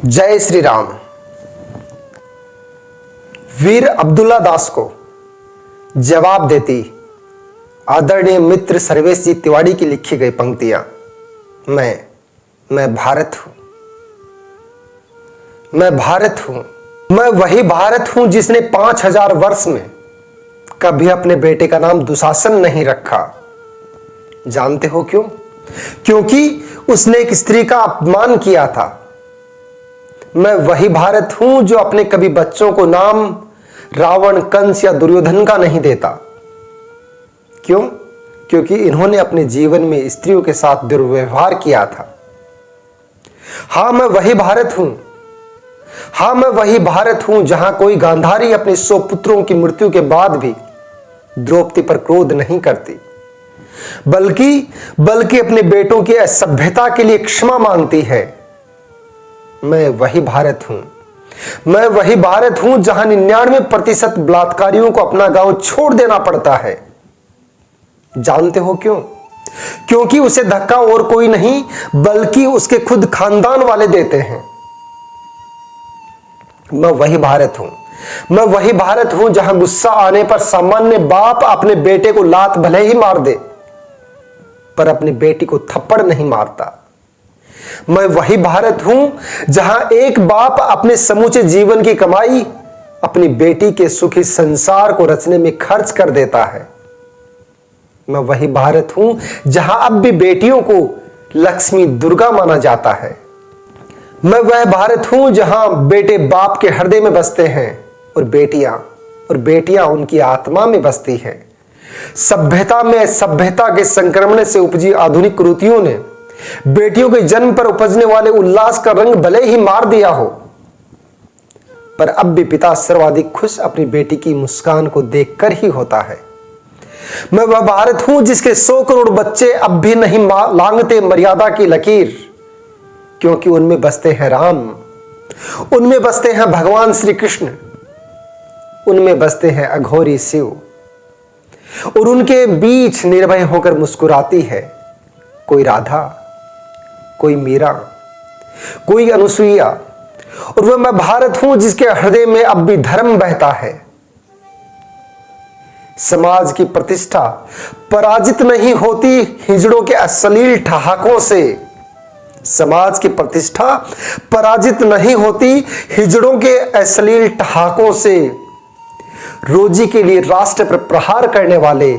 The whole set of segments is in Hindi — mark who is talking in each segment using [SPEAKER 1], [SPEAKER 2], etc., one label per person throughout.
[SPEAKER 1] जय श्री राम। वीर अब्दुल्ला दास को जवाब देती आदरणीय मित्र सर्वेश जी तिवारी की लिखी गई पंक्तियां। मैं भारत हूं, मैं भारत हूं, मैं वही भारत हूं जिसने 5000 वर्ष में कभी अपने बेटे का नाम दुशासन नहीं रखा। जानते हो क्यों? क्योंकि उसने एक स्त्री का अपमान किया था। मैं वही भारत हूं जो अपने कभी बच्चों को नाम रावण, कंस या दुर्योधन का नहीं देता। क्यों? क्योंकि इन्होंने अपने जीवन में स्त्रियों के साथ दुर्व्यवहार किया था। हां, मैं वही भारत हूं। हां, मैं वही भारत हूं जहां कोई गांधारी अपने 100 पुत्रों की मृत्यु के बाद भी द्रौपदी पर क्रोध नहीं करती, बल्कि अपने बेटों की असभ्यता के लिए क्षमा मांगती है। मैं वही भारत हूं। मैं वही भारत हूं जहां 99% बलात्कारियों को अपना गांव छोड़ देना पड़ता है। जानते हो क्यों? क्योंकि उसे धक्का और कोई नहीं बल्कि उसके खुद खानदान वाले देते हैं। मैं वही भारत हूं। मैं वही भारत हूं जहां गुस्सा आने पर सामान्य बाप अपने बेटे को लात भले ही मार दे पर अपनी बेटी को थप्पड़ नहीं मारता। मैं वही भारत हूं जहां एक बाप अपने समूचे जीवन की कमाई अपनी बेटी के सुखी संसार को रचने में खर्च कर देता है। मैं वही भारत हूं जहां अब भी बेटियों को लक्ष्मी दुर्गा माना जाता है। मैं वह भारत हूं जहां बेटे बाप के हृदय में बसते हैं और बेटियां उनकी आत्मा में बसती हैं। सभ्यता में सभ्यता के संक्रमण से उपजी आधुनिक कुरीतियों ने बेटियों के जन्म पर उपजने वाले उल्लास का रंग भले ही मार दिया हो, पर अब भी पिता सर्वाधिक खुश अपनी बेटी की मुस्कान को देखकर ही होता है। मैं वह भारत हूं जिसके 100 करोड़ बच्चे अब भी नहीं लांघते मर्यादा की लकीर, क्योंकि उनमें बसते हैं राम, उनमें बसते हैं भगवान श्री कृष्ण, उनमें बसते हैं अघोरी शिव, और उनके बीच निर्भय होकर मुस्कुराती है कोई राधा, कोई मीरा, कोई अनुसुईया। और वह मैं भारत हूं जिसके हृदय में अब भी धर्म बहता है। समाज की प्रतिष्ठा पराजित नहीं होती हिजड़ों के अश्लील ठहाकों से। समाज की प्रतिष्ठा पराजित नहीं होती हिजड़ों के अश्लील ठहाकों से। रोजी के लिए राष्ट्र पर प्रहार करने वाले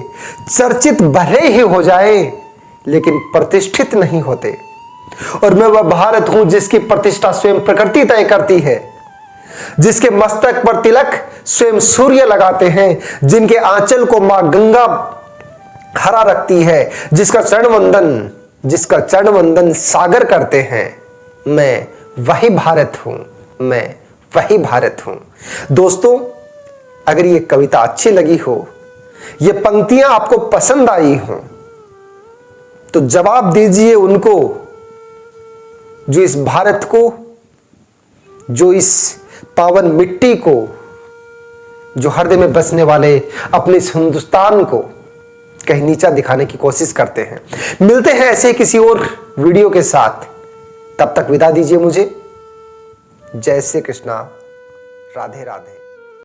[SPEAKER 1] चर्चित भले ही हो जाए लेकिन प्रतिष्ठित नहीं होते। और मैं वह भारत हूं जिसकी प्रतिष्ठा स्वयं प्रकृति तय करती है, जिसके मस्तक पर तिलक स्वयं सूर्य लगाते हैं, जिनके आंचल को मां गंगा हरा रखती है, जिसका चरण वंदन सागर करते हैं। मैं वही भारत हूं। मैं वही भारत हूं। दोस्तों, अगर ये कविता अच्छी लगी हो, ये पंक्तियां आपको पसंद आई हो, तो जवाब दीजिए उनको जो इस भारत को, जो इस पावन मिट्टी को, जो हृदय में बसने वाले अपने इस हिंदुस्तान को कहीं नीचा दिखाने की कोशिश करते हैं। मिलते हैं ऐसे किसी और वीडियो के साथ। तब तक विदा दीजिए मुझे। जय श्री कृष्णा। राधे राधे।